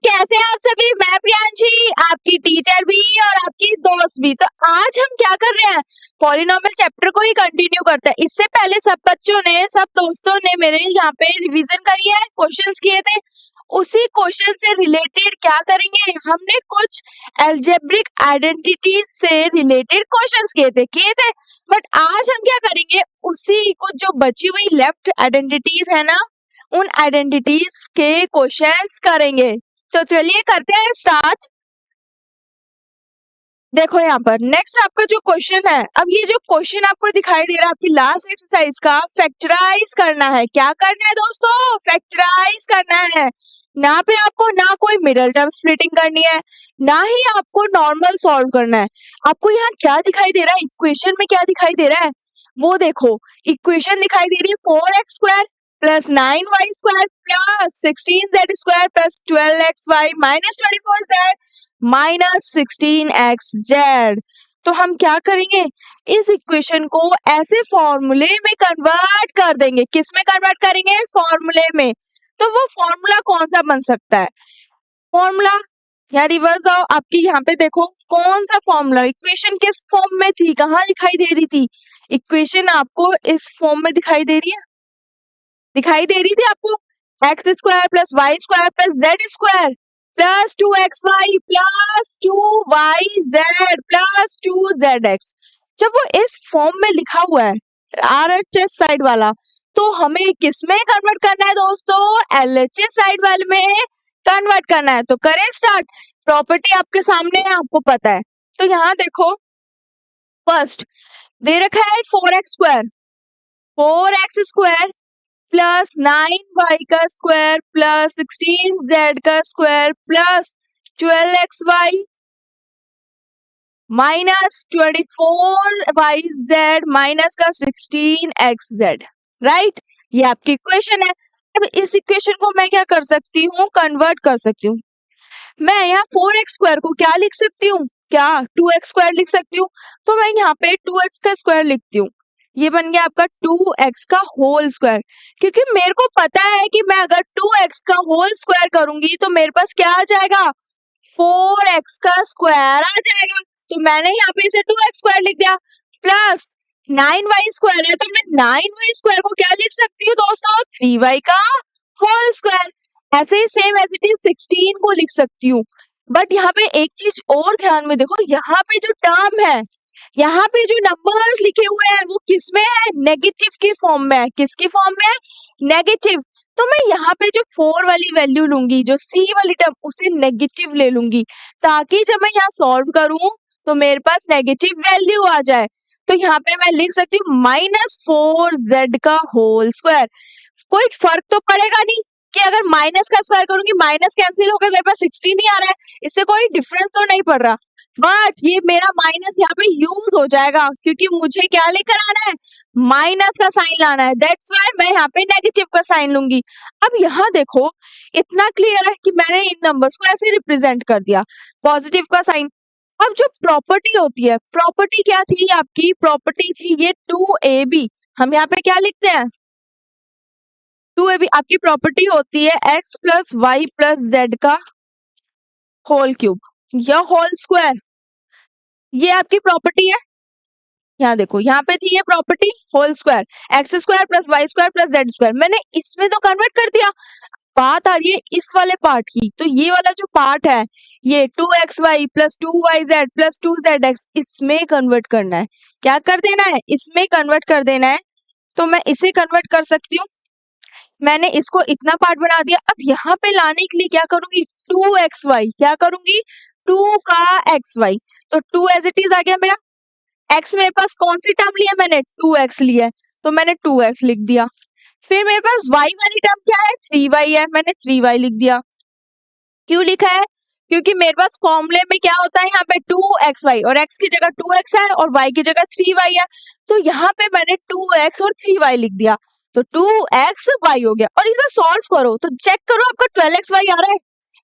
कैसे हैं आप सभी? मैं प्रियांशी, आपकी टीचर भी और आपकी दोस्त भी। तो आज हम क्या कर रहे हैं, पॉलिनोमियल चैप्टर को ही कंटिन्यू करते हैं। इससे पहले सब बच्चों ने, सब दोस्तों ने मेरे यहाँ पे रिवीजन करी है, क्वेश्चंस किए थे। उसी क्वेश्चन से रिलेटेड क्या करेंगे, हमने कुछ एल्जेब्रिक आइडेंटिटीज से रिलेटेड क्वेश्चंस किए थे। बट आज हम क्या करेंगे, उसी कुछ जो बची हुई लेफ्ट आइडेंटिटीज है ना, उन आइडेंटिटीज के क्वेश्चंस करेंगे। तो चलिए करते हैं स्टार्ट। देखो यहाँ पर नेक्स्ट आपका जो क्वेश्चन है, अब ये जो क्वेश्चन आपको दिखाई दे रहा है आपकी लास्ट एक्सरसाइज का, फैक्टराइज करना है। क्या करना है दोस्तों? फैक्टराइज करना है। ना पे आपको ना कोई मिडिल टर्म स्प्लिटिंग करनी है, ना ही आपको नॉर्मल सॉल्व करना है। आपको यहाँ क्या दिखाई दे रहा है, इक्वेशन में क्या दिखाई दे रहा है वो देखो। इक्वेशन दिखाई दे रही है 4x square plus 9y square plus 16z square plus 12xy minus 24z minus 16xz। तो हम क्या करेंगे, इस इक्वेशन को ऐसे फॉर्मूले में कन्वर्ट कर देंगे। किस में कन्वर्ट करेंगे? फॉर्मूले में। तो वो फॉर्मूला कौन सा बन सकता है? फॉर्मूला या रिवर्स आओ, आपकी यहाँ पे देखो कौन सा फॉर्मूला, इक्वेशन किस फॉर्म में थी, कहाँ दिखाई दे रही थी? इक्वेशन आपको इस फॉर्म में दिखाई दे रही है, दिखाई दे रही थी आपको, X square plus Y square plus Z square plus 2xy plus 2yz plus 2zx। जब वो इस फॉर्म में लिखा हुआ है RHS साइड वाला, तो हमें किस में कन्वर्ट करना है दोस्तों? LHS साइड वाले में कन्वर्ट करना है। तो करें स्टार्ट। प्रॉपर्टी आपके सामने है, आपको पता है। तो यहाँ देखो, फर्स्ट दे रखा है 4x square, 4x square plus 9y का स्क्वायर प्लस 16z का square plus 12xy minus 24yz minus का 16xz। राइट, ये आपकी इक्वेशन है। अब इस इक्वेशन को मैं क्या कर सकती हूँ, कन्वर्ट कर सकती हूँ। मैं यहाँ 4x स्क्वायर को क्या लिख सकती हूँ, क्या 2x स्क्वायर लिख सकती हूँ। तो मैं यहाँ पे 2x का स्क्वायर लिखती हूँ, ये बन गया आपका 2x का होल स्क्वायर। क्योंकि मेरे को पता है कि मैं अगर 2x का होल स्क्वायर करूंगी तो मेरे पास क्या आ जाएगा, 4x का स्क्वायर आ जाएगा। तो मैंने यहाँ पे इसे 2x स्क्वायर लिख दिया प्लस 9y स्क्वायर है, तो मैं 9y स्क्वायर को क्या लिख सकती हूँ दोस्तों, 3y का होल स्क्वायर। ऐसे ही सेम एज इट इज 16 को लिख सकती हूँ। बट यहाँ पे एक चीज और ध्यान में देखो, यहाँ पे जो टर्म है, यहाँ पे जो नंबर्स लिखे हुए हैं वो किस में है, नेगेटिव की फॉर्म में है। किसकी फॉर्म में है? नेगेटिव। तो मैं यहाँ पे जो 4 वाली वैल्यू लूंगी, जो C वाली टर्म, उसे नेगेटिव ले लूंगी, ताकि जब मैं यहाँ सॉल्व करूं तो मेरे पास नेगेटिव वैल्यू आ जाए। तो यहाँ पे मैं लिख सकती हूँ -4z का होल स्क्वायर। कोई फर्क तो पड़ेगा नहीं कि अगर माइनस का स्क्वायर करूंगी माइनस कैंसिल हो गया, मेरे पास 16 ही आ रहा है, इससे कोई डिफरेंस तो नहीं पड़ रहा। बट ये मेरा माइनस यहाँ पे यूज हो जाएगा, क्योंकि मुझे क्या लेकर आना है, माइनस का साइन लाना है। दैट्स व्हाई मैं यहाँ पे नेगेटिव का साइन लूंगी। अब यहाँ देखो, इतना क्लियर है कि मैंने इन नंबर्स को ऐसे रिप्रेजेंट कर दिया, पॉजिटिव का साइन। अब जो प्रॉपर्टी होती है, प्रॉपर्टी क्या थी आपकी, प्रॉपर्टी थी ये 2ab। हम यहाँ पे क्या लिखते हैं, 2ab आपकी प्रॉपर्टी होती है x plus Y plus Z का होल क्यूब या होल स्क्वायर। ये आपकी प्रॉपर्टी है। यहाँ देखो, यहाँ पे थी ये property whole square, X square plus Y square plus Z square. मैंने इसमें तो कन्वर्ट कर दिया। बात आ रही है इस वाले पार्ट की, तो ये वाला जो पार्ट है, ये 2xy plus 2yz plus 2zx, इसमें कन्वर्ट करना है। क्या कर देना है, इसमें कन्वर्ट कर देना है। तो मैं इसे कन्वर्ट कर सकती हूँ। मैंने इसको इतना पार्ट बना दिया। अब यहाँ पे लाने के लिए क्या करूंगी, 2xy, क्या करूंगी, 2 का xy, तो 2 एज इट इज आ गया मेरा। x मेरे पास कौन सी टर्म लिया, मैंने 2x लिया है, तो मैंने 2x लिख दिया। फिर मेरे पास y वाली टर्म क्या है, 3y है, मैंने 3y लिख दिया। क्यों लिखा है, क्योंकि मेरे पास फॉर्मूले में क्या होता है, यहाँ पे 2xy और x की जगह 2x है और y की जगह 3y है, तो यहाँ पे मैंने 2x और 3y लिख दिया। तो 2xy हो गया। और इसे सॉल्व करो तो चेक करो आपका 12xy आ रहा है।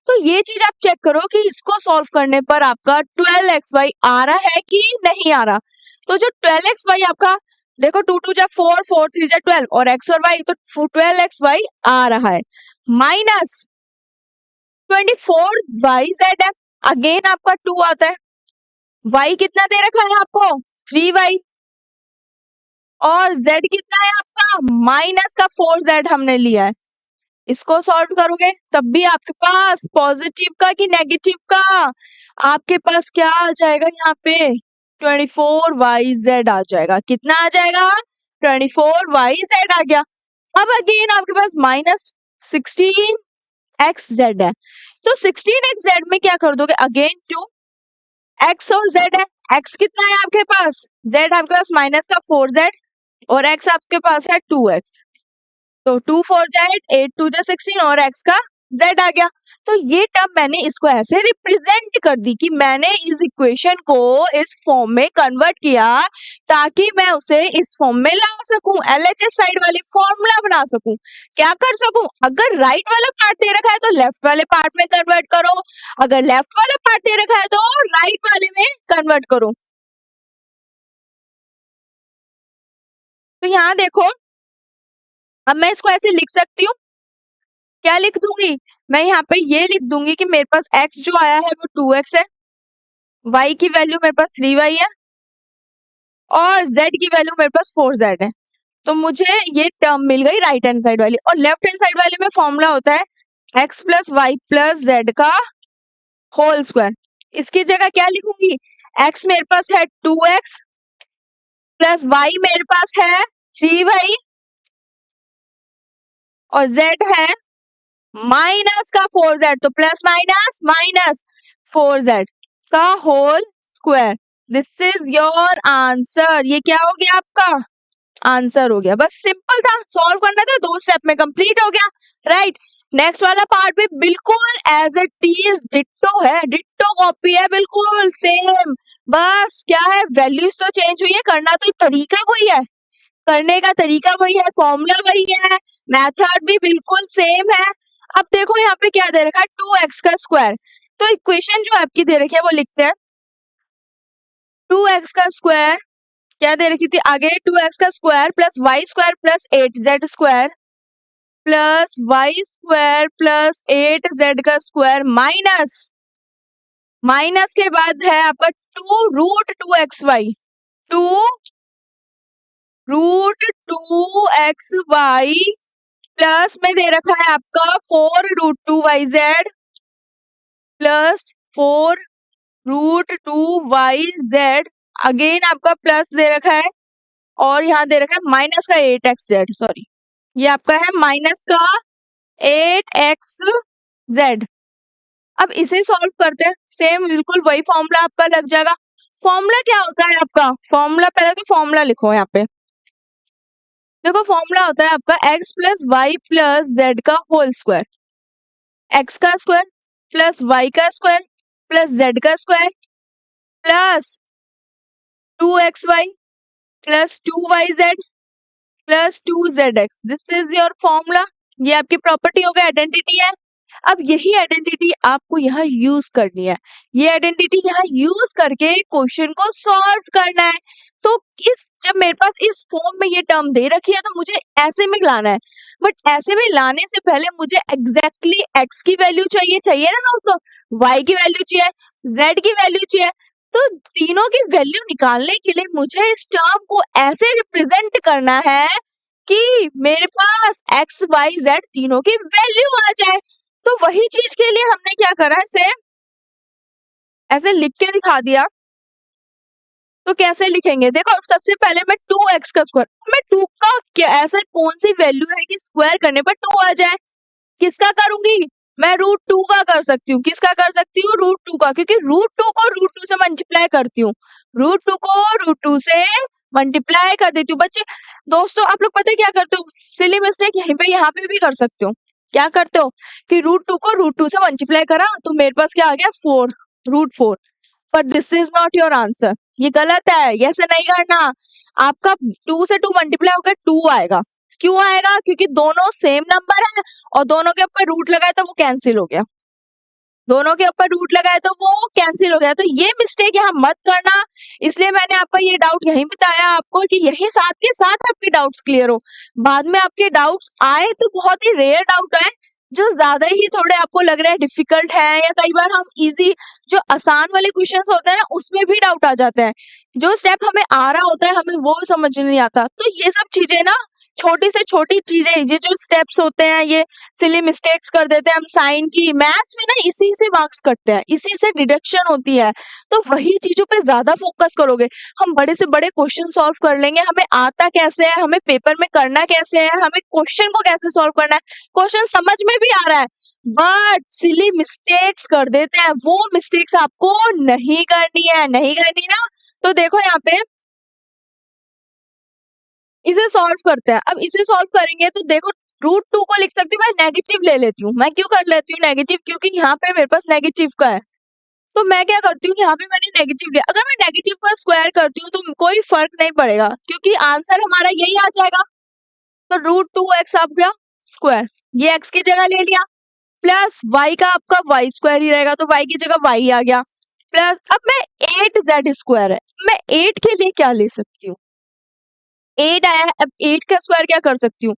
तो ये चीज आप चेक करो कि इसको सॉल्व करने पर आपका 12xy आ रहा है कि नहीं आ रहा। तो जो 12xy आपका, देखो 2 2 जा 4, 4 3 जा 12 और x और y, तो 12xy आ रहा है। माइनस 24y/z है, अगेन आपका 2 आता है। y कितना दे रखा है आपको 3y, और z कितना है आपका माइनस का 4z हमने लिया है। इसको सॉल्व करोगे तब भी आपके पास पॉजिटिव का कि नेगेटिव का, आपके पास क्या आ जाएगा यहाँ पे 24yz आ जाएगा। कितना आ जाएगा 24yz आ गया। अब अगेन आपके पास माइनस 16xz है, तो 16xz में क्या कर दोगे अगेन 2, x और z है, x कितना है आपके पास, z आपके पास माइनस का 4z और x आपके पास है 2x, तो 2 4 जाए 8 2 जा 16 और x का z आ गया। तो ये टर्म मैंने इसको ऐसे रिप्रेजेंट कर दी कि मैंने इस इक्वेशन को इस फॉर्म में कन्वर्ट किया ताकि मैं उसे इस फॉर्म में ला सकूं, एलएचएस साइड वाली फॉर्मूला बना सकूं। क्या कर सकूं, अगर राइट वाला पार्ट दे रखा है तो लेफ्ट वाले पार्ट में कन्वर्ट करो, अगर लेफ्ट वाला पार्ट दे रखा है तो राइट वाले में कन्वर्ट करो। तो यहाँ देखो, अब मैं इसको ऐसे लिख सकती हूँ, क्या लिख दूंगी मैं यहाँ पे ये लिख दूंगी कि मेरे पास x जो आया है वो 2x है, y की वैल्यू मेरे पास 3y है और z की वैल्यू मेरे पास 4z है। तो मुझे ये टर्म मिल गई राइट हैंड साइड वाली, और लेफ्ट हैंड साइड वाले में फॉर्मूला होता है x plus Y plus Z का होल स्क्वायर। इसकी जगह क्या लिखूंगी, x मेरे पास है 2x प्लस y मेरे पास है 3y और z है माइनस का 4z, तो प्लस माइनस माइनस 4z का whole square. This is your answer. ये क्या हो गया आपका आंसर हो गया। बस सिंपल था, सॉल्व करना था, 2 स्टेप में कंप्लीट हो गया। राइट, नेक्स्ट वाला पार्ट भी बिल्कुल एज इट इज डिट्टो है, डिट्टो कॉपी है, बिल्कुल सेम। बस क्या है, वैल्यूज तो चेंज हुई है, करना तो तरीका वही है, करने का तरीका वही है, फॉर्मूला वही है, मेथड भी बिल्कुल सेम है। अब देखो यहाँ पे क्या दे रखा है 2x का स्क्वायर, तो इक्वेशन जो आपकी दे रखी है वो लिखते हैं 2x का स्क्वायर क्या दे रखी थी आगे, 2x का square plus Y square plus 8z square plus Y square plus 8z का स्क्वायर माइनस, माइनस के बाद है आपका 2 root 2xy, 2 root 2xy plus में दे रखा है आपका 4 root 2yz plus 4 root 2yz, again आपका प्लस दे रखा है और यहाँ दे रखा है माइनस का 8xz, सॉरी ये आपका है माइनस का 8xz। अब इसे सॉल्व करते हैं, सेम बिल्कुल वही फॉर्मूला आपका लग जाएगा। फॉर्मूला क्या होता है आपका, फॉर्मूला पहले तो फॉर्मूला लिखो यहाँ पे, देखो फॉर्मूला होता है आपका x plus Y plus Z का होल स्क्वायर, x का स्क्वायर प्लस y का स्क्वायर प्लस z का square plus 2xy plus 2yz plus 2zx। This is your formula, ये आपकी प्रॉपर्टी हो गई, आइडेंटिटी है। अब यही आइडेंटिटी आपको यहाँ यूज करनी है, ये आइडेंटिटी यहाँ यूज करके क्वेश्चन को सॉल्व करना है। तो इस जब मेरे पास इस फॉर्म में ये टर्म दे रखी है तो मुझे ऐसे में लाना है, बट ऐसे में लाने से पहले मुझे एग्जैक्टली x की वैल्यू चाहिए, चाहिए ना दोस्तों, y की वैल्यू चाहिए, z की वैल्यू चाहिए। तो तीनों की वैल्यू निकालने के लिए मुझे इस टर्म को ऐसे रिप्रेजेंट करना है कि मेरे पास x y z तीनों की वैल्यू आ जाए। तो वही चीज के लिए हमने क्या करा है, सेम ऐसे लिख के दिखा दिया। तो कैसे लिखेंगे, देखो सबसे पहले मैं 2x का स्क्वायर, मैं 2 का क्या ऐसा कौन सी वैल्यू है कि स्क्वायर करने पर 2 आ जाए, किसका करूंगी मैं रूट 2 का कर सकती हूँ, किसका कर सकती हूँ रूट 2 का, क्योंकि रूट 2 को रूट 2 से मल्टीप्लाई करती हूँ, रूट 2 को रूट 2 से मल्टीप्लाई कर देती हूँ। बच्चे दोस्तों आप लोग पता है क्या करते हो, सिली मिस्टेक यहीं पे यहाँ पे भी कर सकते हो। क्या करते हो कि रूट 2 को रूट 2 से मल्टीप्लाई करा तो मेरे पास क्या आ गया 4 root 4, but this is not your answer, ये गलत है, ये ऐसे नहीं करना। आपका 2 से 2 मल्टीप्लाई होकर 2 आएगा, क्यों आएगा, क्योंकि दोनों सेम नंबर है और दोनों के ऊपर रूट लगाए तो वो कैंसिल हो गया, दोनों के ऊपर रूट लगाए तो वो कैंसिल हो गया। तो ये मिस्टेक यहाँ मत करना, इसलिए मैंने आपका ये डाउट यहीं बताया आपको कि यही साथ के साथ आपके डाउट्स क्लियर हो। बाद में आपके डाउट्स आए तो बहुत ही रेयर डाउट है, जो ज्यादा ही थोड़े आपको लग रहे हैं डिफिकल्ट है, या कई बार हम इजी जो आसान वाले क्वेश्चंस होते हैं ना उसमें भी डाउट आ जाता है, जो स्टेप हमें आ रहा होता है हमें वो समझ नहीं आता। तो ये सब चीजें ना, छोटी से छोटी चीजें, ये जो स्टेप्स होते हैं, ये सिली मिस्टेक्स कर देते हैं हम साइन की, मैथ्स में ना इसी से मार्क्स कटते हैं, इसी से डिडक्शन होती है। तो वही चीजों पे ज्यादा फोकस करोगे, हम बड़े से बड़े क्वेश्चन सॉल्व कर लेंगे, हमें आता कैसे है, हमें पेपर में करना कैसे है, हमें क्वेश्चन को कैसे सॉल्व करना है, क्वेश्चन समझ में भी आ रहा है, बट सिली मिस्टेक्स कर देते हैं। वो मिस्टेक्स आपको नहीं करनी है, नहीं करनी ना। तो देखो यहाँ पे इसे सॉल्व करते हैं। अब इसे सॉल्व करेंगे तो देखो √2 को लिख सकती हूँ, मैं नेगेटिव ले लेती हूँ। मैं क्यों कर लेती हूँ नेगेटिव, क्योंकि यहाँ पे मेरे पास नेगेटिव का है, तो मैं क्या करती हूँ, यहाँ पे मैंने नेगेटिव लिया, अगर मैं नेगेटिव का स्क्वायर करती हूँ तो कोई फर्क नहीं पड़ेगा, क्योंकि आंसर हमारा यही आ जाएगा। तो √2x आ गया स्क्वायर, ये x की जगह ले लिया, प्लस y का आपका y स्क्वायर ही रहेगा, तो y की जगह y आ गया, प्लस अब मैं 8z स्क्वायर है, मैं 8 के लिए क्या ले सकती हूँ, 8 आया है, अब 8 का स्क्वायर क्या कर सकती हूँ,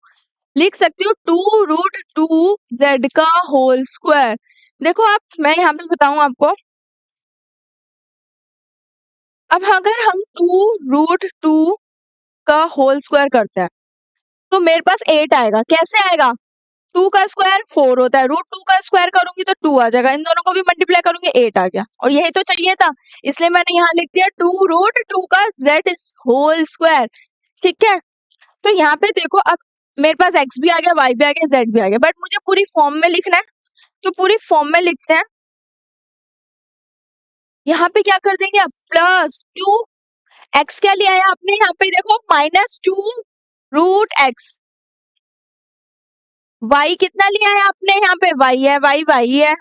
लिख सकती हूँ 2√2z का होल स्क्वायर। देखो आप, मैं यहाँ पे बताऊं आपको, अब अगर हम 2√2 का होल स्क्वायर करते हैं तो मेरे पास 8 आएगा, कैसे आएगा, 2 का स्क्वायर 4 होता है, √2 का स्क्वायर करूंगी तो 2 आ जाएगा, इन दोनों को भी मल्टीप्लाई करूंगी 8 आ गया, और यही तो चाहिए था, इसलिए मैंने यहाँ लिख दिया 2√2 का z होल स्क्वायर। ठीक है, तो यहाँ पे देखो अब मेरे पास x भी आ गया, y भी आ गया, z भी आ गया, बट मुझे पूरी फॉर्म में लिखना है, तो पूरी फॉर्म में लिखते हैं। यहाँ पे क्या कर देंगे, अब +2 x क्या लिया है आपने, यहाँ पे देखो -2√x, y कितना लिया है आपने, यहाँ पे y है, y है,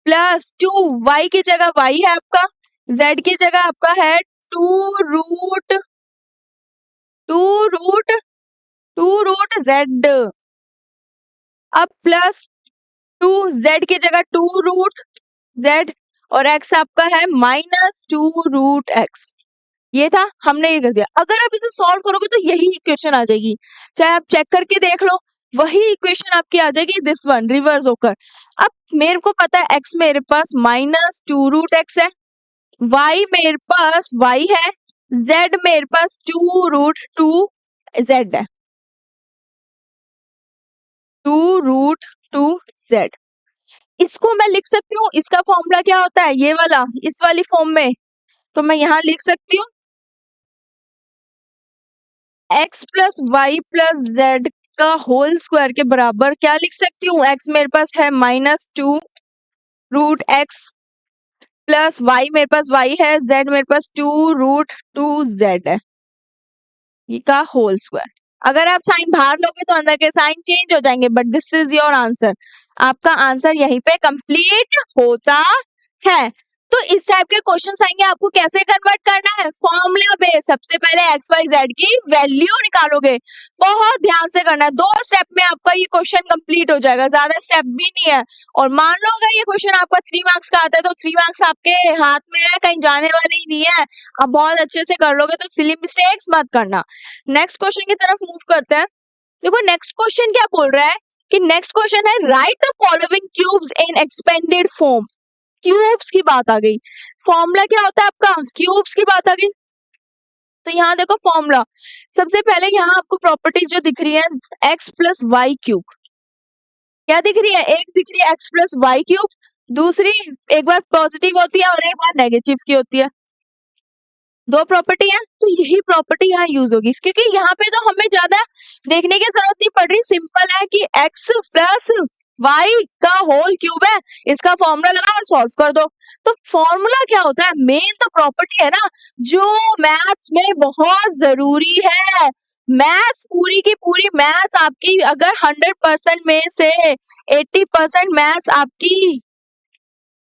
+2 y की जगह y है आपका, z की जगह आपका है 2 रूट z, अब +2 z की जगह 2√z, और x आपका है -2√x। ये था, हमने ये कर दिया। अगर आप इसे सॉल्व करोगे तो यही इक्वेशन आ जाएगी, चाहे आप चेक करके देख लो, वही इक्वेशन आपकी आ जाएगी, दिस वन रिवर्स होकर। अब मेरे को पता है x मेरे पास -2√x है, y मेरे पास y है, z मेरे पास 2√2z है, 2√2z। इसको मैं लिख सकती हूँ, इसका फॉर्मूला क्या होता है, ये वाला, इस वाली फॉर्म में, तो मैं यहाँ लिख सकती हूँ x plus Y plus Z का होल स्क्वायर के बराबर क्या लिख सकती हूँ, x मेरे पास है -2√x, प्लस y मेरे पास y है, z मेरे पास 2√2z है, ये का होल स्क्वायर। अगर आप साइन बाहर लोगे तो अंदर के साइन चेंज हो जाएंगे, but this is your answer, आपका आंसर यहीं पे कंप्लीट होता है। तो इस टाइप के क्वेश्चंस आएंगे, आपको कैसे कन्वर्ट करना है, फॉर्मूला बेस, सबसे पहले एक्स वाई जेड की वैल्यू निकालोगे, बहुत ध्यान से करना है, 2 स्टेप में आपका ये क्वेश्चन कंप्लीट हो जाएगा, ज्यादा स्टेप भी नहीं है। और मान लो अगर ये क्वेश्चन आपका 3 मार्क्स का आता है तो 3 मार्क्स आपके हाथ में है, कहीं जाने वाले ही नहीं है, आप बहुत अच्छे से कर लोगे, तो सिली मिस्टेक्स मत करना। नेक्स्ट क्वेश्चन की तरफ मूव करते हैं। देखो नेक्स्ट क्वेश्चन क्या बोल रहा है कि नेक्स्ट क्वेश्चन है right the following cubes in expanded form, cubes की बात आ गई, फॉर्मूला क्या होता है आपका, क्यूब्स की बात आ गई। तो यहाँ देखो फॉर्मूला, सबसे पहले यहाँ आपको प्रॉपर्टी जो दिख रही है x प्लस वाई क्यूब, क्या दिख रही है, एक दिख रही है x प्लस वाई क्यूब, दूसरी एक बार पॉजिटिव होती है और एक बार नेगेटिव की होती है, 2 प्रॉपर्टी है, तो यही प्रॉपर्टी यहाँ यूज होगी, क्योंकि यहाँ पे तो हमें ज्यादा देखने की जरूरत नहीं पड़ रही, सिंपल है कि x प्लस वाई का होल क्यूब है, इसका फॉर्मूला लगा और सॉल्व कर दो। तो फॉर्मूला क्या होता है, मेन तो प्रॉपर्टी है ना, जो मैथ्स में बहुत जरूरी है। मैथ्स पूरी की पूरी मैथ्स आपकी, अगर 100% में से 80% मैथ्स आपकी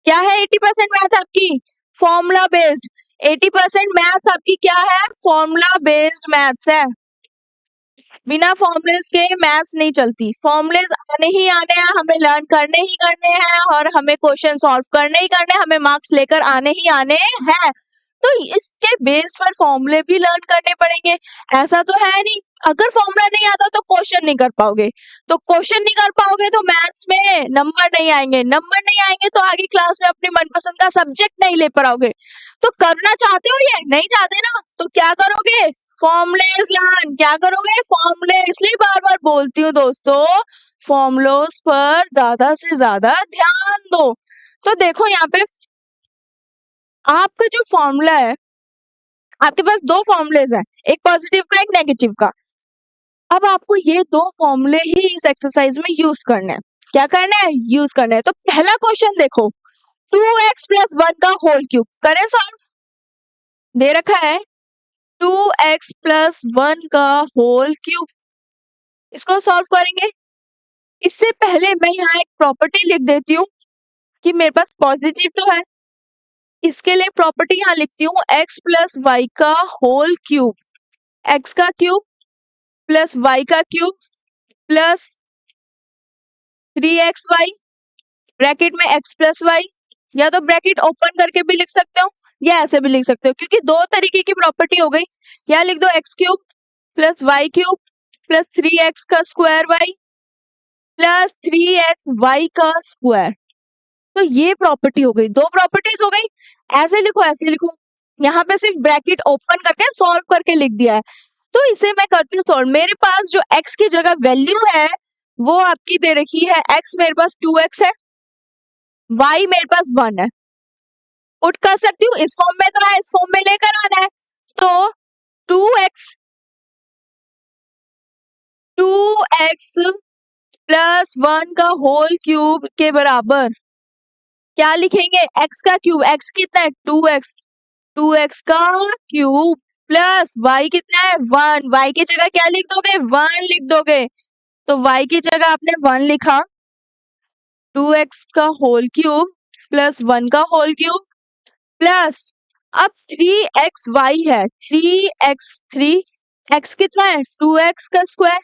क्या है, 80% मैथ आपकी फॉर्मूला बेस्ड, 80% मैथ्स आपकी क्या है, फॉर्मूला बेस्ड मैथ्स है। बिना फॉर्मुलेस के मैथ्स नहीं चलती, फॉर्मुलेस आने ही आने हैं, हमें लर्न करने ही करने हैं, और हमें क्वेश्चन सॉल्व करने ही करने हैं, हमें मार्क्स लेकर आने ही आने हैं। तो इसके बेस पर फॉर्मूले भी लर्न करने पड़ेंगे, ऐसा तो है नहीं अगर फॉर्मूला नहीं आता तो क्वेश्चन नहीं कर पाओगे। तो क्वेश्चन नहीं कर पाओगे तो मैथ्स में नंबर नहीं आएंगे, नंबर नहीं आएंगे तो आगे क्लास में अपने मनपसंद का सब्जेक्ट नहीं ले पाओगे। तो करना चाहते हो, ये नहीं चाहते ना, तो क्या करोगे, फॉर्मूलेस लर्न। क्या करोगे, फॉर्मूले। इसलिए बार बार बोलती हूँ दोस्तों, फॉर्मूलोस पर ज्यादा से ज्यादा ध्यान दो। तो देखो यहाँ पे आपका जो फॉर्मूला है, आपके पास दो फॉर्मूलेज हैं, एक पॉजिटिव का एक नेगेटिव का। अब आपको ये दो फॉर्मूले ही इस एक्सरसाइज में यूज करना है। क्या करना है, यूज करना है। तो पहला क्वेश्चन देखो, 2x प्लस 1 का होल क्यूब करें सॉल्व। दे रखा है 2x प्लस 1 का होल क्यूब, इसको सॉल्व करेंगे। इससे पहले मैं यहाँ एक प्रॉपर्टी लिख देती हूँ कि मेरे पास पॉजिटिव तो है, इसके लिए प्रॉपर्टी यहाँ लिखती हूँ x प्लस वाई का होल क्यूब, x का क्यूब प्लस y का क्यूब प्लस 3xy ब्रैकेट में x प्लस वाई, या तो ब्रैकेट ओपन करके भी लिख सकते हो या ऐसे भी लिख सकते हो, क्योंकि दो तरीके की प्रॉपर्टी हो गई। या लिख दो x cube plus Y cube plus 3x का square Y plus 3x Y का स्क्वायर। तो ये प्रॉपर्टी हो गई, दो प्रॉपर्टीज हो गई। ऐसे लिखो, ऐसे लिखो, यहाँ पे सिर्फ ब्रैकेट ओपन करके सॉल्व करके लिख दिया है। तो इसे मैं करती हूँ सॉल्व। मेरे पास जो x की जगह वैल्यू है वो आपकी दे रखी है, x मेरे पास 2x है, y मेरे पास 1 है। पुट कर सकती हूँ, इस फॉर्म में तो है, इस फॉर्म में लेकर आना है। तो 2x प्लस 1 का होल क्यूब के बराबर क्या लिखेंगे, x का क्यूब, x कितना है 2x, 2x का क्यूब प्लस y कितना है 1, y की जगह क्या लिख दोगे 1 लिख दोगे। तो y की जगह आपने 1 लिखा, 2x का होल क्यूब प्लस 1 का होल क्यूब प्लस अब 3xy है, 3x कितना है 2x का स्क्वायर,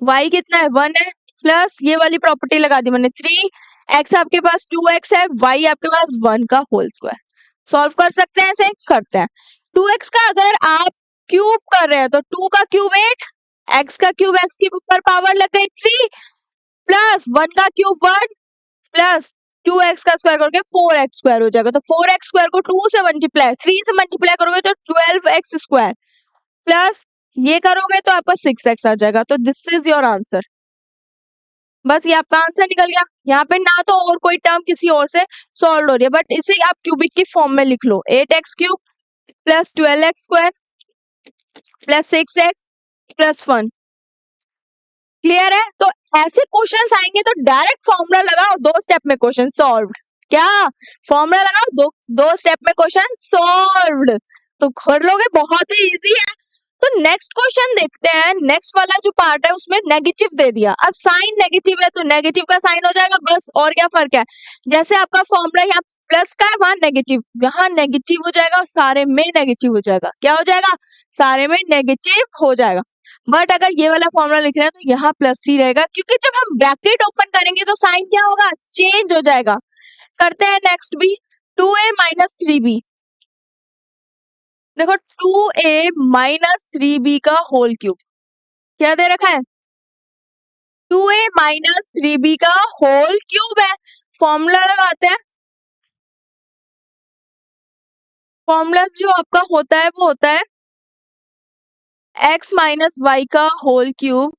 y कितना है 1 है, प्लस ये वाली प्रॉपर्टी लगा दी मैंने, 3x आपके पास 2x है, y आपके पास 1 का होल स्क्वायर। सॉल्व कर सकते हैं, ऐसे करते हैं। 2x का अगर आप क्यूब कर रहे हैं तो 2 का क्यूब 8, x का क्यूब x के ऊपर पावर लग गई 3 प्लस 1 का क्यूब 1 प्लस 2x का स्क्वायर करोगे 4x स्क्वायर हो जाएगा। तो 4x स्क्वायर को 2 से मल्टीप्लाई 3 से मल्टीप्लाई करोगे तो 12x स्क्वायर प्लस ये करोगे तो आपका 6x आ जाएगा। तो दिस इज योर आंसर। बस ये आपका आंसर निकल गया। यहाँ पे ना तो और कोई टर्म किसी और से सॉल्व हो रही है, बट इसे आप क्यूबिक की फॉर्म में लिख लो, 8x cube plus 12x square plus 6x plus 1। Clear है। तो ऐसे क्वेश्चंस आएंगे तो डायरेक्ट फॉर्मूला लगाओ, दो स्टेप में क्वेश्चन सॉल्व। क्या फॉर्मूला लगाओ, दो स्टेप में क्वेश्चन सॉल्व, तो कर लोगे, बहुत ही इजी है। तो नेक्स्ट क्वेश्चन देखते हैं। नेक्स्ट वाला जो पार्ट है उसमें नेगेटिव दे दिया, अब साइन नेगेटिव है तो नेगेटिव का साइन हो जाएगा, बस और क्या फर्क है। जैसे आपका फॉर्मूला यहाँ प्लस का है वहां नेगेटिव, यहाँ नेगेटिव हो जाएगा, सारे में नेगेटिव हो जाएगा। क्या हो जाएगा, सारे में नेगेटिव हो जाएगा। बट अगर ये वाला फॉर्मूला लिख रहे हैं तो यहाँ प्लस ही रहेगा, क्योंकि जब हम ब्रैकेट ओपन करेंगे तो साइन क्या होगा, चेंज हो जाएगा। करते हैं नेक्स्ट भी, 2a माइनस 3b। देखो 2a माइनस 3b का होल क्यूब क्या दे रखा है, 2a माइनस 3b का होल क्यूब है। फॉर्मूला लगाते हैं। फॉर्मूला जो आपका होता है वो होता है x माइनस वाई का होल क्यूब,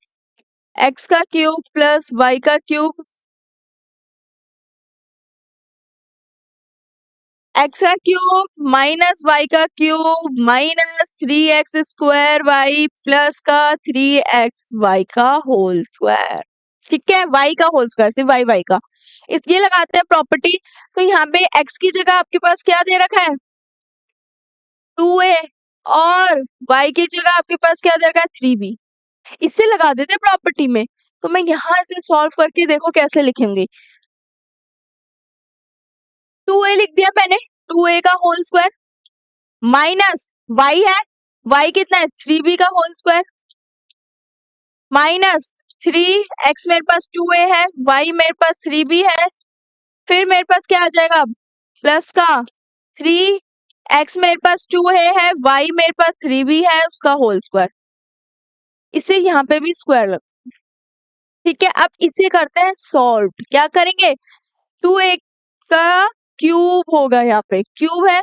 x का क्यूब प्लस y का क्यूब, x का क्यूब माइनस y का cube minus 3x square y plus का 3x y का होल स्क्वायर। ठीक है, y का होल स्क्वायर, सिर्फ y का। इस ये लगाते हैं प्रॉपर्टी। तो यहाँ पे x की जगह आपके पास क्या दे रखा है 2a, और y की जगह आपके पास क्या दे रखा है 3b। इससे लगा देते प्रॉपर्टी में। तो मैं यहाँ से सॉल्व करके देखो कैसे लिखेंगे। 2a लिख दिया मैंने, 2a का होल स्क्वायर माइनस y है, y कितना है 3b का होल स्क्वायर माइनस 3x मेरे पास 2a है, y मेरे पास 3b है, फिर मेरे पास क्या आ जाएगा प्लस का 3x मेरे पास 2a है, y मेरे पास 3b है, उसका होल स्क्वायर। इसे यहाँ पे भी स्क्वायर लग, ठीक है, अब इसे करते हैं सॉल्व। क्या करेंगे, 2a का क्यूब होगा, यहाँ पे क्यूब है,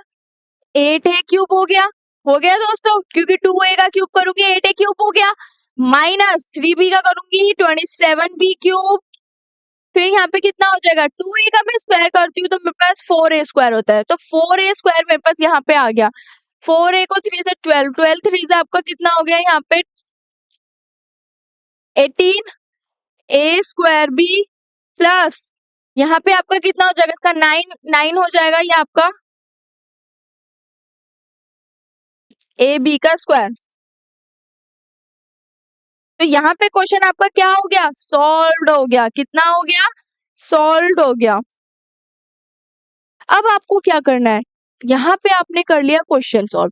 8a क्यूब हो गया दोस्तों, क्योंकि 2a का क्यूब करूंगी 8a क्यूब हो गया, माइनस 3b का करूंगी 27b क्यूब, फिर यहाँ पे कितना हो जाएगा, 2a का मैं स्क्वायर करती हूँ तो मेरे पास 4a स्क्वायर होता है, तो 4a स्क्वायर मेरे पास यहाँ पे आ गया, 4a को 3 से 12, 12 3 से आपका कितना हो गया यहाँ पे 18, a स्क्वायर b प्लस यहाँ पे आपका कितना हो जाएगा, इसका 9 हो जाएगा, ये आपका ए बी का स्क्वायर। तो यहाँ पे क्वेश्चन आपका क्या हो गया, सॉल्व्ड हो गया, कितना हो गया, सॉल्व्ड हो गया। अब आपको क्या करना है, यहाँ पे आपने कर लिया क्वेश्चन सॉल्व,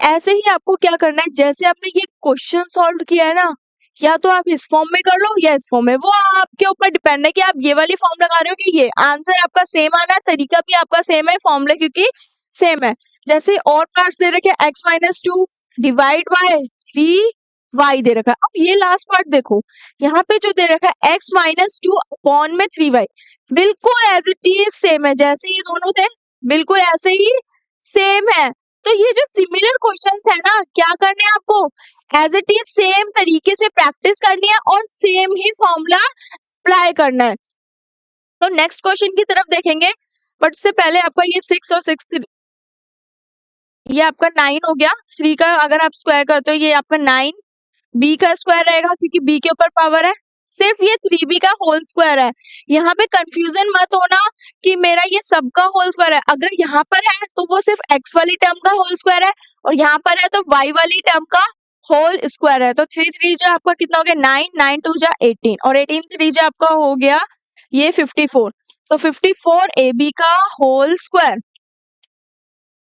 ऐसे ही आपको क्या करना है, जैसे आपने ये क्वेश्चन सॉल्व किया है ना, या तो आप इस फॉर्म में कर लो या इस फॉर्म में, वो आपके ऊपर डिपेंड है कि आप ये वाली फॉर्म लगा रहे हो कि ये, आंसर आपका सेम आना है, तरीका भी आपका सेम है, फॉर्मूला क्योंकि सेम है। जैसे और पार्ट्स दे रखे x minus 2 divide by 3y दे रखा है। अब ये लास्ट पार्ट देखो, यहाँ पे जो दे रखा है x माइनस 2 अपॉन में 3y, बिल्कुल एज इट इज सेम है, जैसे ये दोनों थे बिल्कुल ऐसे ही सेम है। तो ये जो सिमिलर क्वेश्चंस है ना, क्या करने हैं आपको, एज इट इज सेम तरीके से प्रैक्टिस करनी है और सेम ही फॉर्मूला अप्लाई करना है। तो नेक्स्ट क्वेश्चन की तरफ देखेंगे, बट उससे पहले आपका ये 6 और 6 ये आपका 9 हो गया, 3 का अगर आप स्क्वायर करते हो ये आपका 9, b का स्क्वायर रहेगा क्योंकि b के ऊपर पावर है, सिर्फ ये 3b का होल स्क्वायर है। यहाँ पे कंफ्यूजन मत होना कि मेरा ये सब का होल स्क्वायर है, अगर यहाँ पर है तो वो सिर्फ x वाली टर्म का होल स्क्वायर है, और यहाँ पर है तो y वाली टर्म का होल स्क्वायर है। तो 3 3 जो आपका कितना हो गया 9, 9 2 जा 18, और 18 3 जो आपका हो गया ये 54, तो 54 ab का होल स्क्वायर।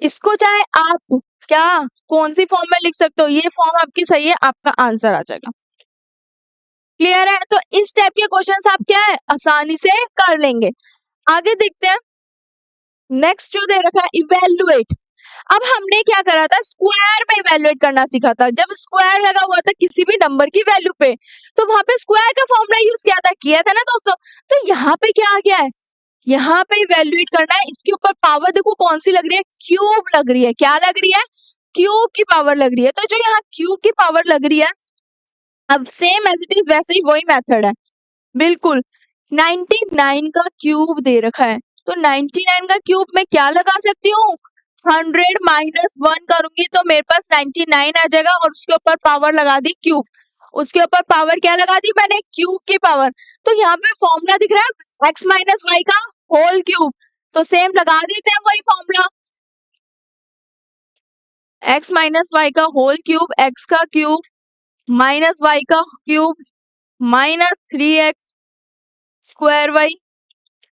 इसको चाहे आप क्या कौन सी फॉर्म में लिख सकते हो, ये फॉर्म आपकी सही है, आपका आंसर आ जाएगा। क्लियर है, तो इस टाइप के क्वेश्चंस आप क्या है आसानी से कर लेंगे। आगे देखते हैं, नेक्स्ट जो दे रखा है इवेल्युएट। अब हमने क्या करा था, स्क्वायर में इवेल्युएट करना सीखा था, जब स्क्वायर लगा हुआ था किसी भी नंबर की वैल्यू पे, तो वहां पे स्क्वायर का फॉर्मूला यूज किया था ना दोस्तों। तो यहाँ पे क्या आ गया है, यहाँ पे इवेल्युएट करना है, इसके ऊपर पावर देखो कौन सी लग रही है, क्यूब लग रही है, क्या लग रही है, क्यूब की पावर लग रही है। तो जो यहाँ क्यूब की पावर लग रही है, अब सेम एज इट इज वैसे ही वही मेथड है, बिल्कुल 99 का क्यूब दे रखा है, तो 99 का क्यूब मैं क्या लगा सकती हूँ, 100 माइनस 1 करूंगी तो मेरे पास 99 आ जाएगा, और उसके ऊपर पावर लगा दी क्यूब, उसके ऊपर पावर क्या लगा दी मैंने, क्यूब की पावर। तो यहाँ पे फॉर्मूला दिख रहा है x माइनस वाई का होल क्यूब, तो सेम लगा देते हैं वही फॉर्मूला, x माइनस वाई का होल क्यूब, x का क्यूब माइनस वाई का cube minus 3x square Y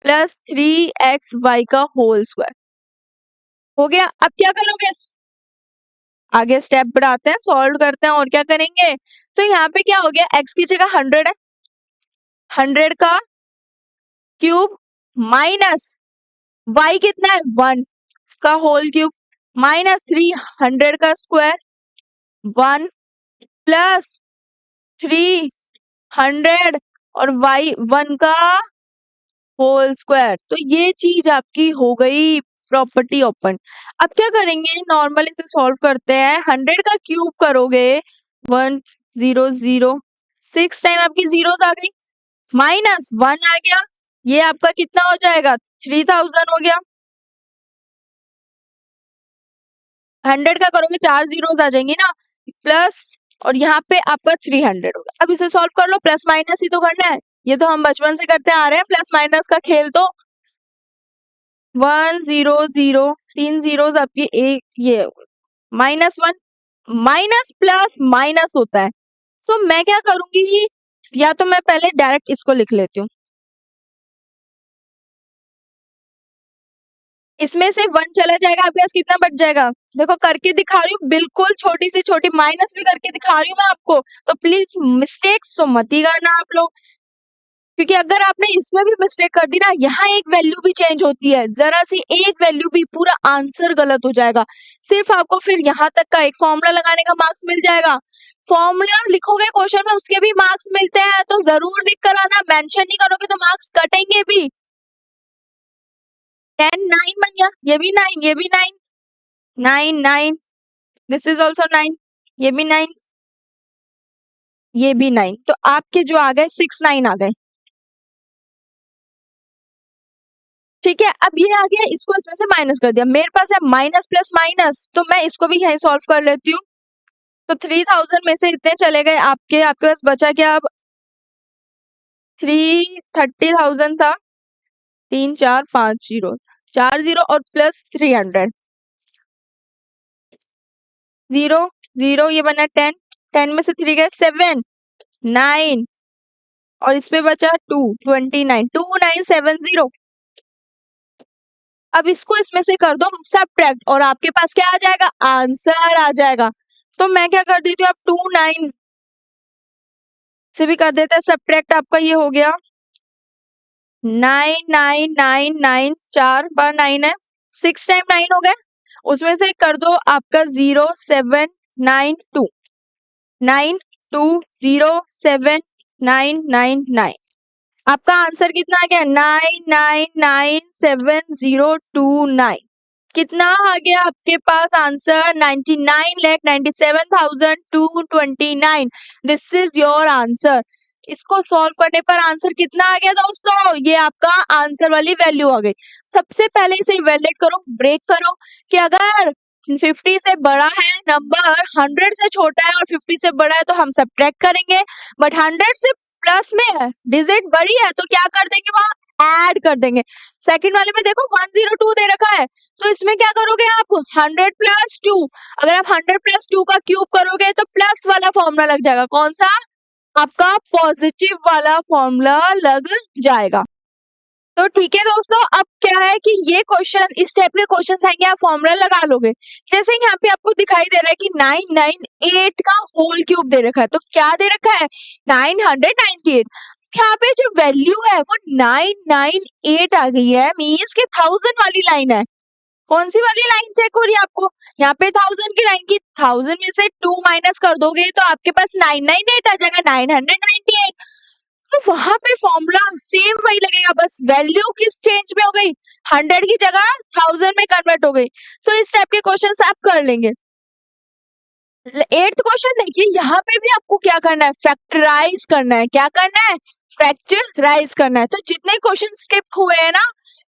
plus 3x Y का होल स्क्वायर हो गया। अब क्या करोगे, आगे स्टेप बढ़ाते हैं, सॉल्व करते हैं, और क्या करेंगे, तो यहाँ पे क्या हो गया, x की जगह 100 है, 100 का क्यूब माइनस y कितना है 1 का होल क्यूब माइनस 300 का स्क्वायर 1 प्लस 300 और y 1 का होल स्क्वायर। तो ये चीज आपकी हो गई प्रॉपर्टी ओपन। अब क्या करेंगे, नॉर्मल इसे सॉल्व करते हैं, 100 का क्यूब करोगे 100 6 टाइम आपकी जीरोस आ गई, माइनस 1 आ गया, ये आपका कितना हो जाएगा 3000 हो गया, 100 का करोगे 4 जीरोस आ जाएंगी ना, प्लस और यहाँ पे आपका 300 होगा। अब इसे सॉल्व कर लो, प्लस माइनस ही तो करना है, ये तो हम बचपन से करते आ रहे हैं, प्लस माइनस का खेल। तो 100 3 जीरोस आपकी एक ये -1 माइनस प्लस माइनस होता है, तो मैं क्या करूंगी, या तो मैं पहले डायरेक्ट इसको लिख लेती हूँ, इसमें से 1 चला जाएगा, आपके पास कितना बच जाएगा, देखो करके दिखा रही हूँ, बिल्कुल छोटी से छोटी माइनस भी करके दिखा रही हूँ मैं आपको, तो प्लीज मिस्टेक तो मत ही करना आप लोग। क्योंकि अगर आपने इसमें भी मिस्टेक कर दी ना, यहाँ एक वैल्यू भी चेंज होती है, जरा सी एक वैल्यू भी, पूरा आंसर गलत हो जाएगा। सिर्फ आपको फिर यहाँ तक का एक फॉर्मूला लगाने का मार्क्स मिल जाएगा। फॉर्मूला लिखोगे क्वेश्चन में, उसके भी मार्क्स मिलते हैं, तो जरूर लिख कर आना। मेंशन नहीं करोगे तो मार्क्स कटेंगे भी। 10 9 बन गया, ये भी 9, ये भी 9, 9 9, दिस इज ऑल्सो 9, ये भी 9, ये भी 9, तो आपके जो आ गए 6 9 आ गए। ठीक है, अब ये आ गया, इसको इसमें से माइनस कर दिया। मेरे पास है माइनस प्लस माइनस, तो मैं इसको भी यहीं सॉल्व कर लेती हूँ। तो 3000 में से इतने चले गए आपके पास बचा क्या अब? 30,000 था, 3 4 5 0, 4 0 और प्लस 300, 0 0, ये बना 10, 10 में से 3 गए 7 9, और इस पे बचा 2 29, 2970। अब इसको इसमें से कर दो सबट्रैक्ट, और आपके पास क्या आ जाएगा? आंसर आ जाएगा। तो मैं क्या कर देती हूँ, अब 29 से भी कर देते हैं सबट्रैक्ट। आपका ये हो गया 9 9 9 9, 4 बार 9 है, 6 टाइम 9 हो गए। उसमें से कर दो आपका 0 7 9 2, 9 2 0 7 9 9 9। आपका आंसर कितना आ गया? 999729। कितना आ गया आपके पास answer? 99,97,229। This is your answer. इसको सॉल्व करने पर आंसर कितना आ गया दोस्तों? ये आपका आंसर वाली वैल्यू आ गई। सबसे पहले इसे इवैल्यूएट करो, ब्रेक करो कि अगर 50 से बड़ा है नंबर, 100 से छोटा है और 50 से बड़ा है तो हम सब्ट्रैक्ट करेंगे, बट 100 से प्लस में है, डिजिट बड़ी है, तो क्या कर देंगे? वहां ऐड कर देंगे। सेकंड वाले में देखो 102 दे रखा है, तो इसमें क्या करोगे आप? 100 प्लस 2। अगर आप 100 प्लस 2 का क्यूब करोगे तो प्लस वाला फॉर्मूला लग जाएगा। कौन सा? आपका पॉजिटिव वाला फॉर्मूला लग जाएगा। तो ठीक है दोस्तों, अब क्या है कि ये क्वेश्चन, इस टाइप के क्वेश्चन आएंगे, आप फॉर्मूला लगा लोगे। जैसे यहाँ पे आपको दिखाई दे रहा है कि 998 का होल क्यूब दे रखा है, तो क्या दे रखा है? 998। यहाँ पे जो वैल्यू है वो 998 आ गई है, मीन्स के 1000 वाली लाइन है। कौन सी वाली लाइन चेक हो रही है आपको? यहाँ पे 1000 की लाइन की 1000 में से 2 माइनस कर दोगे तो आपके पास 998 आ जाएगा, 998। तो वहां पे फॉर्मूला सेम वही लगेगा, बस वैल्यू किस चेंज में हो गई? 100 की जगह 1000 में कन्वर्ट हो गई। तो इस टाइप के क्वेश्चंस आप कर लेंगे। 8th क्वेश्चन देखिए, यहाँ पे भी आपको क्या करना है? फैक्टराइज करना है। क्या करना है? फैक्टराइज करना है। तो जितने क्वेश्चन स्किप हुए हैं ना,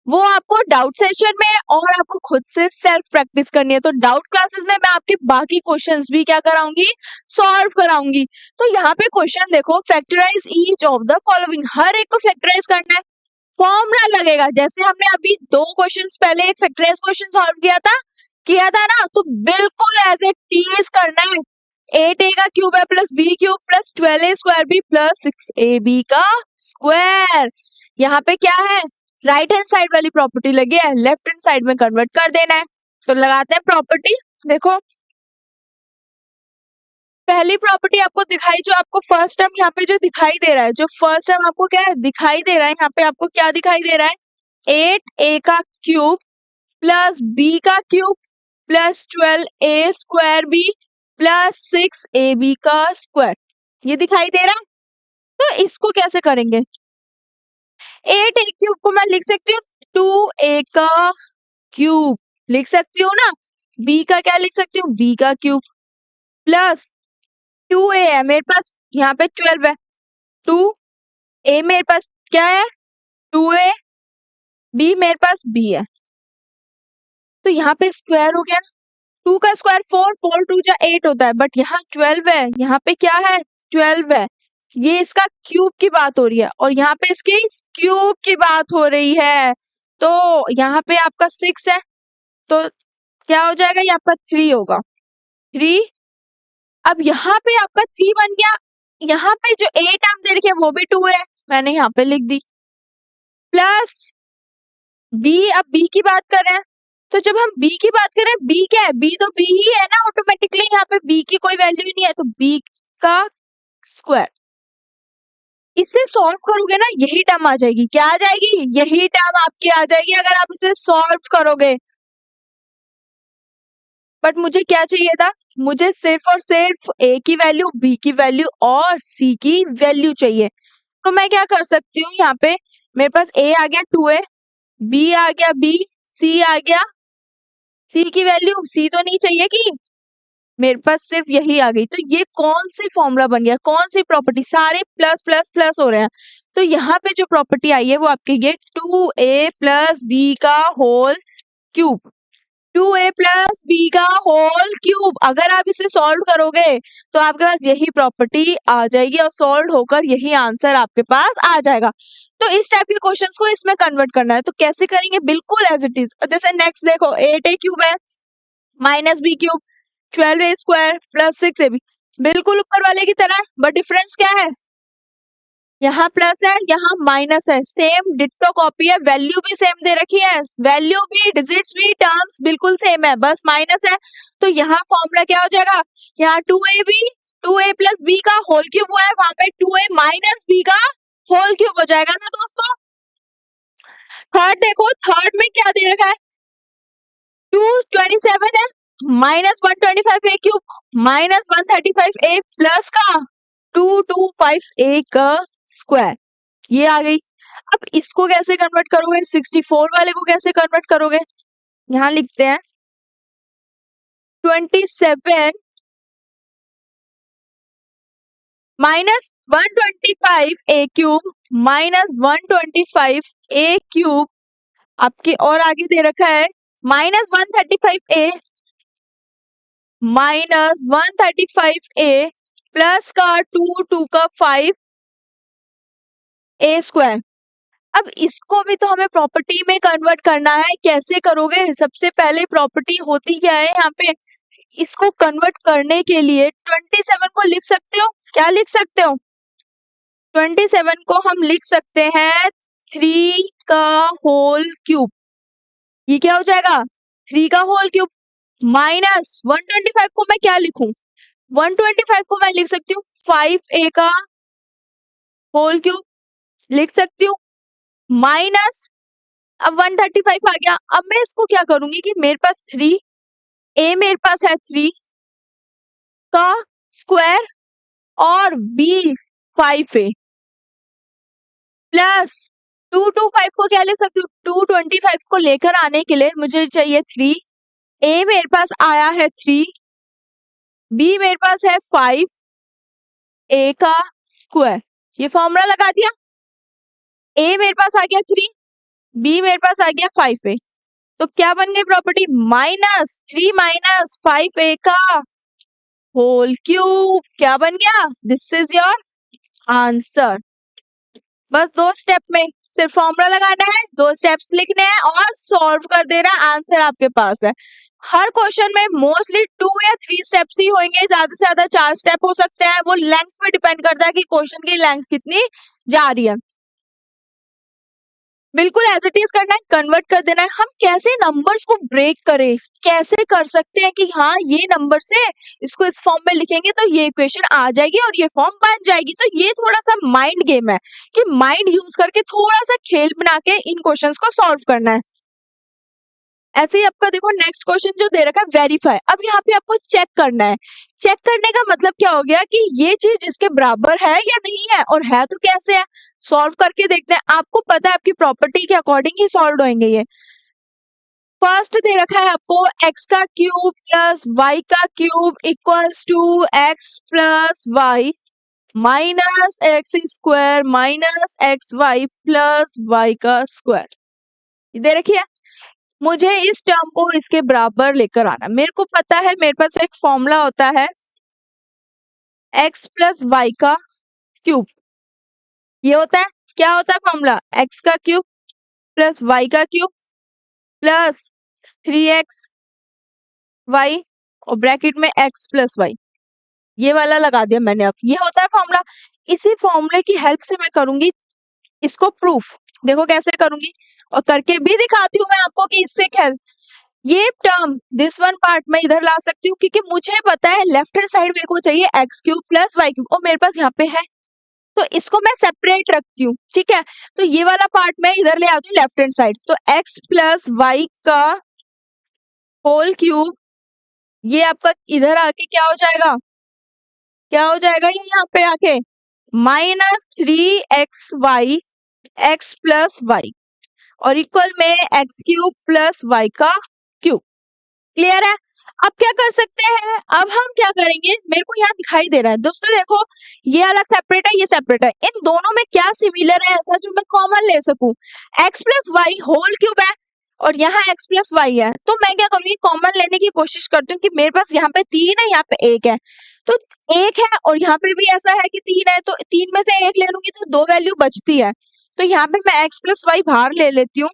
वो आपको डाउट सेशन में और आपको खुद से सेल्फ प्रैक्टिस करनी है। तो डाउट क्लासेस में मैं आपके बाकी क्वेश्चंस भी क्या कराऊंगी? सॉल्व कराऊंगी। तो यहाँ पे क्वेश्चन देखो, factorise each of the following, हर एक को फैक्टराइज करना है। फॉर्मूला लगेगा, जैसे हमने अभी 2 क्वेश्चंस पहले एक फैक्टराइज क्वेश्चन सॉल्व किया था ना, तो बिल्कुल एज ए टीज करना है। 8a का क्यूब है plus b cube plus 12a square b plus 6ab का स्क्वायर। यहाँ पे क्या है? राइट हैंड साइड वाली प्रॉपर्टी लगी है, लेफ्ट हैंड साइड में कन्वर्ट कर देना है। तो लगाते हैं प्रॉपर्टी। देखो, पहली प्रॉपर्टी आपको दिखाई, जो आपको फर्स्ट टर्म यहाँ पे जो दिखाई दे रहा है, जो फर्स्ट टर्म आपको क्या है दिखाई दे रहा है, यहाँ पे आपको क्या दिखाई दे रहा है? 8a का क्यूब प्लस b का cube plus 12a square b plus 6ab का स्क्वायर, ये दिखाई दे रहा है। तो इसको कैसे करेंगे? 8a क्यूब को मैं लिख सकती हूँ 2a का क्यूब, लिख सकती हूँ ना। b का क्या लिख सकती हूँ? b का क्यूब प्लस 2a है मेरे पास, यहाँ पे 12 है, 2a मेरे पास क्या है? 2a, b मेरे पास b है, तो यहाँ पे स्क्वायर हो गया ना। 2 का स्क्वायर 4, 4 2 जा 8 होता है, बट यहाँ 12 है, यहाँ पे क्या है? 12 है। ये इसका क्यूब की बात हो रही है और यहाँ पे इसकी क्यूब की बात हो रही है। तो यहाँ पे आपका 6 है, तो क्या हो जाएगा? ये आपका 3 होगा, 3। अब यहाँ पे आपका 3 बन गया। यहाँ पे जो 8 आप दे रखे वो भी 2 है, मैंने यहाँ पे लिख दी, प्लस b। अब b की बात कर रहे हैं, तो जब हम b की बात करें, b क्या है? b तो b ही है ना ऑटोमेटिकली, यहाँ पे b की कोई वैल्यू ही नहीं है, तो b का स्क्वायर। इसे सॉल्व करोगे ना, यही टर्म आ जाएगी। क्या आ जाएगी? यही टर्म आपकी आ जाएगी अगर आप इसे सॉल्व करोगे। बट मुझे क्या चाहिए था? मुझे सिर्फ और सिर्फ a की वैल्यू, b की वैल्यू और c की वैल्यू चाहिए। तो मैं क्या कर सकती हूँ, यहाँ पे मेरे पास a आ गया 2a, b आ गया b, c आ गया, c की वैल्यू, c तो नहीं चाहिए कि मेरे पास सिर्फ यही आ गई। तो ये कौन सी फॉर्मूला बन गया, कौन सी प्रॉपर्टी? सारे प्लस प्लस प्लस हो रहे हैं। तो यहाँ पे जो प्रॉपर्टी आई है वो आपकी ये 2a प्लस बी का whole cube, 2a plus B का होल क्यूब। अगर आप इसे सॉल्व करोगे तो आपके पास यही प्रॉपर्टी आ जाएगी और सॉल्व होकर यही आंसर आपके पास आ जाएगा। तो इस टाइप के क्वेश्चंस को इसमें कन्वर्ट करना है, तो कैसे करेंगे? बिल्कुल एज इट इज। जैसे नेक्स्ट देखो, 8a क्यूब है minus B cube, 12a square plus 6ab, बिल्कुल ऊपर वाले की तरह, बट डिफरेंस क्या है? यहाँ प्लस है, यहाँ माइनस है, सेम डिट्टो कॉपी है, वैल्यू भी सेम दे रखी है, वैल्यू भी, डिजिट्स भी, टर्म्स बिल्कुल सेम है, बस माइनस है। तो यहाँ फॉर्मूला क्या हो जाएगा? यहाँ 2ab, 2a प्लस बी का होल क्यूब हुआ है, वहां पे 2a माइनस बी का होल क्यूब हो जाएगा ना दोस्तों। थर्ड देखो, थर्ड में क्या दे रखा है? 227 है, minus 125a cube minus 135a plus का 225a का स्क्वायर, ये आ गई। अब इसको कैसे कन्वर्ट करोगे? 64 वाले को कैसे कन्वर्ट करोगे? यहाँ लिखते हैं 27 minus 125a cube minus 125a cube, आपके और आगे दे रखा है minus 135a minus 135a plus का 2 का 5 a स्क्वायर। अब इसको भी तो हमें प्रॉपर्टी में कन्वर्ट करना है। कैसे करोगे? सबसे पहले प्रॉपर्टी होती क्या है यहाँ पे? इसको कन्वर्ट करने के लिए 27 को लिख सकते हो, क्या लिख सकते हो? 27 को हम लिख सकते हैं 3 का होल क्यूब, ये क्या हो जाएगा? 3 का होल क्यूब माइनस 125 को मैं क्या लिखूं? 125 को मैं लिख सकती हूँ 5a का होल क्यूब, लिख सकती हूँ, माइनस अब 135 आ गया। अब मैं इसको क्या करूंगी कि मेरे पास 3 a, मेरे पास है 3 का स्क्वायर और b 5a प्लस 225 को क्या लिख सकती हूँ? 225 को लेकर आने के लिए मुझे चाहिए 3, a मेरे पास आया है 3, b मेरे पास है 5, a का स्क्वायर, ये फॉर्मूला लगा दिया। a मेरे पास आ गया 3, b मेरे पास आ गया 5a, तो क्या बन गई प्रॉपर्टी? माइनस 3 माइनस 5a का होल क्यूब, क्या बन गया? This is your answer. बस 2 स्टेप में सिर्फ फॉर्मूला लगाना है, 2 स्टेप्स लिखने हैं और सॉल्व कर देना, आंसर आपके पास है। हर क्वेश्चन में मोस्टली 2 या 3 स्टेप्स ही होंगे, ज्यादा से ज्यादा 4 स्टेप हो सकते हैं, वो लेंथ पे डिपेंड करता है कि क्वेश्चन की लेंथ कितनी जा रही है। बिल्कुल एज इट इज करना है, कन्वर्ट कर देना है। हम कैसे नंबर्स को ब्रेक करें, कैसे कर सकते हैं कि हाँ ये नंबर से इसको इस फॉर्म में लिखेंगे तो ये इक्वेशन आ जाएगी और ये फॉर्म बन जाएगी। तो ये थोड़ा सा माइंड गेम है कि माइंड यूज करके थोड़ा सा खेल बना के इन क्वेश्चंस को सॉल्व करना है। ऐसे ही आपका देखो नेक्स्ट क्वेश्चन जो दे रखा है वेरीफाई। अब यहाँ पे आपको चेक करना है। चेक करने का मतलब क्या हो गया कि ये चीज इसके बराबर है या नहीं है, और है तो कैसे है, सॉल्व करके देखते हैं। आपको पता है आपकी प्रॉपर्टी के अकॉर्डिंग ही सॉल्व होंगे ये। फर्स्ट दे रखा है आपको x का क्यूब प्लस y का cube equals to x plus y minus X square minus X Y plus Y का स्क्वायर दे रखी है। मुझे इस टर्म को इसके बराबर लेकर आना। मेरे को पता है मेरे पास एक फॉर्मूला होता है x प्लस वाई का क्यूब, ये होता है, क्या होता है फॉर्मूला? x का क्यूब प्लस वाई का क्यूब प्लस 3x वाई और ब्रैकेट में x प्लस वाई, ये वाला लगा दिया मैंने। अब ये होता है फॉर्मूला। इसी फॉर्मूले की हेल्प से मैं करूंगी इसको प्रूफ। देखो कैसे करूंगी और करके भी दिखाती हूँ मैं आपको कि इससे क्या, ये टर्म दिस वन पार्ट में इधर ला सकती हूँ क्योंकि मुझे पता है लेफ्ट हैंड साइड मेरे को चाहिए X cube plus Y cube और मेरे पास यहाँ पे है तो इसको मैं सेपरेट रखती हूँ, ठीक है। तो ये वाला पार्ट मैं इधर ले आती हूँ लेफ्ट हैंड साइड, तो x प्लस वाई का होल क्यूब, ये आपका इधर आके क्या हो जाएगा, क्या हो जाएगा ये यहाँ पे आके -3xy x प्लस वाई और इक्वल में x क्यूब प्लस वाई का क्यूब। क्लियर है। अब क्या कर सकते हैं, अब हम क्या करेंगे, मेरे को यहाँ दिखाई दे रहा है दोस्तों, देखो ये अलग सेपरेट है, ये सेपरेट है, इन दोनों में क्या सिमिलर है ऐसा जो मैं कॉमन ले सकूं, x plus Y whole cube है और यहाँ x प्लस वाई है, तो मैं क्या करूंगी, कॉमन लेने की कोशिश करती हूँ कि मेरे पास यहाँ पे 3 है, यहाँ पे 1 है, तो 1 है और यहाँ पे भी ऐसा है कि 3 है, तो 3 में से 1 ले लूंगी तो 2 वैल्यू बचती है, तो यहाँ पे मैं x प्लस वाई बाहर ले लेती हूँ,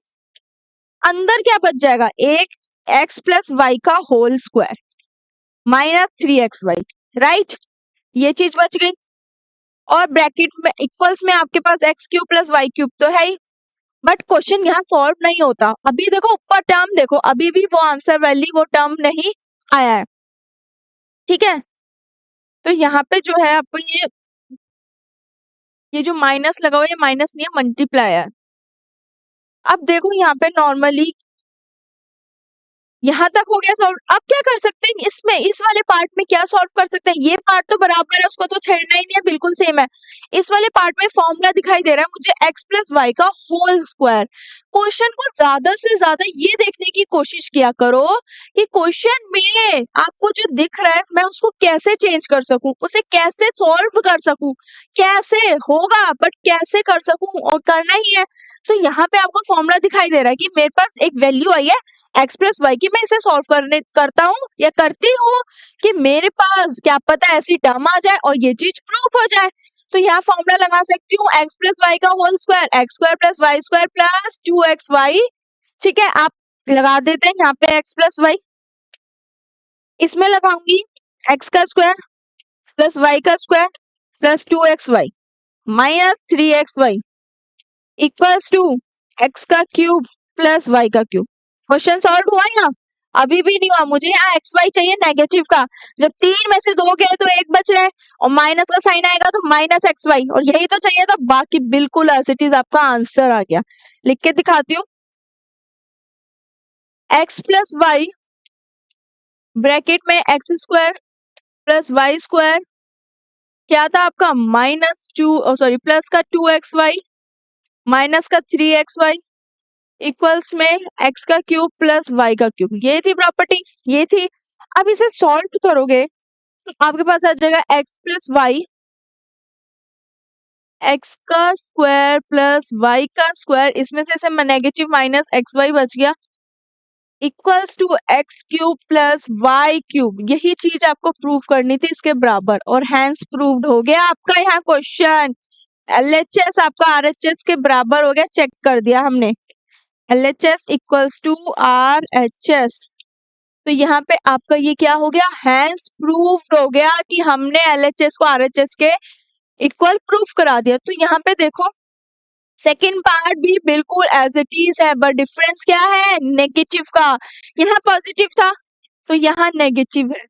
अंदर क्या बच जाएगा, एक x प्लस वाई का होल स्क्वायर -3xy, राइट, ये चीज बच गई। और ब्रैकेट में इक्वल्स में आपके पास x cube plus Y cube तो है ही, बट क्वेश्चन यहाँ सॉल्व नहीं होता, अभी देखो ऊपर टर्म देखो, अभी भी वो आंसर वैल्यू वो टर्म नहीं आया है, ठीक है। तो यहाँ पे जो है आपको ये जो माइनस लगा हुआ है, ये माइनस नहीं है, मल्टीप्लाई है। अब देखो यहाँ पे नॉर्मली यहाँ तक हो गया सॉल्व, अब क्या कर सकते हैं इसमें, इस वाले पार्ट में क्या सॉल्व कर सकते हैं, ये पार्ट तो बराबर है, उसको तो छेड़ना ही नहीं है, बिल्कुल सेम है। इस वाले पार्ट में फॉर्मूला दिखाई दे रहा है मुझे x प्लस वाई का होल स्क्वायर। क्वेश्चन को ज्यादा से ज्यादा ये देखने की कोशिश किया करो कि क्वेश्चन में आपको जो दिख रहा है मैं उसको कैसे चेंज कर सकूं, उसे कैसे सॉल्व कर सकूं, कैसे होगा बट कैसे कर सकूं, और करना ही है। तो यहाँ पे आपको फॉर्मूला दिखाई दे रहा है कि मेरे पास एक वैल्यू आई है x प्लस वाई की, मैं इसे सॉल्व करता हूँ या करती हूँ कि मेरे पास क्या पता ऐसी टर्म आ जाए और ये चीज प्रूफ हो जाए। तो यहाँ फॉर्मूला लगा सकती हूँ x प्लस वाई का whole square, x square plus Y square plus 2xy, ठीक है। आप लगा देते हैं यहाँ पे x प्लस वाई, इसमें लगाऊंगी x का स्क्वायर प्लस वाई का square plus 2xy -3xy equals to x का क्यूब प्लस y का क्यूब। क्वेश्चन सॉल्व हुआ यहाँ, अभी भी नहीं हुआ, मुझे यहाँ एक्स वाई चाहिए नेगेटिव का, जब 3 में से 2 गए तो 1 बच रहा है और माइनस का साइन आएगा तो -xy, और यही तो चाहिए था, बाकी बिल्कुल एज इट इज आपका आंसर आ गया। लिख के दिखाती हूँ, x प्लस वाई ब्रैकेट में x square plus Y square क्या था आपका प्लस का 2xy माइनस का 3xy इक्वल्स में x का क्यूब प्लस y का क्यूब, ये थी प्रॉपर्टी, ये थी। अब इसे सॉल्व करोगे तो आपके पास आ जाएगा x प्लस वाई, x का स्क्वायर प्लस y का स्क्वायर, इसमें से नेगेटिव माइनस xy बच गया, equals to x cube plus y cube. यही चीज आपको प्रूव करनी थी इसके बराबर, और हैंस प्रूव्ड हो गया आपका यहाँ क्वेश्चन। LHS आपका RHS के बराबर हो गया, चेक कर दिया हमने, LHS इक्वल्स टू RHS। तो यहाँ पे आपका ये क्या हो गया, हैंस प्रूव्ड हो गया कि हमने LHS को RHS के इक्वल प्रूफ करा दिया। तो यहाँ पे देखो सेकेंड पार्ट भी बिल्कुल एज इट इज है, बट डिफरेंस क्या है, नेगेटिव का, यहाँ पॉजिटिव था तो यहाँ नेगेटिव है।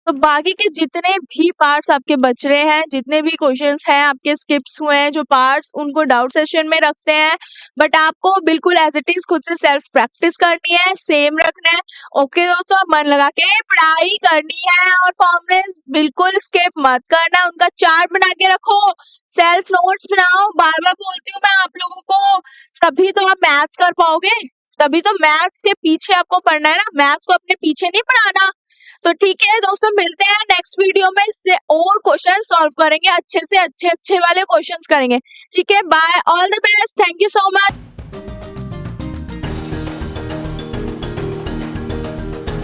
तो बाकी के जितने भी पार्ट्स आपके बच रहे हैं, जितने भी क्वेश्चंस हैं आपके स्किप्स हुए हैं जो पार्ट्स, उनको डाउट सेशन में रखते हैं, बट आपको बिल्कुल एज इट इज खुद से सेल्फ प्रैक्टिस करनी है, सेम रखना है। ओके दोस्तों, मन लगा के पढ़ाई करनी है और फॉर्मुलेस बिल्कुल स्किप मत करना, उनका चार्ट बना के रखो, सेल्फ नोट्स बनाओ, बार बार बोलती हूँ मैं आप लोगों को, तभी तो आप मैथ्स कर पाओगे, तभी तो मैथ्स के पीछे आपको पढ़ना है ना, मैथ्स को अपने पीछे नहीं पढ़ाना। तो ठीक है दोस्तों, मिलते हैं नेक्स्ट वीडियो में, इससे और क्वेश्चन सॉल्व करेंगे, अच्छे से अच्छे वाले क्वेश्चंस करेंगे। ठीक है, bye, all the best, thank you so much.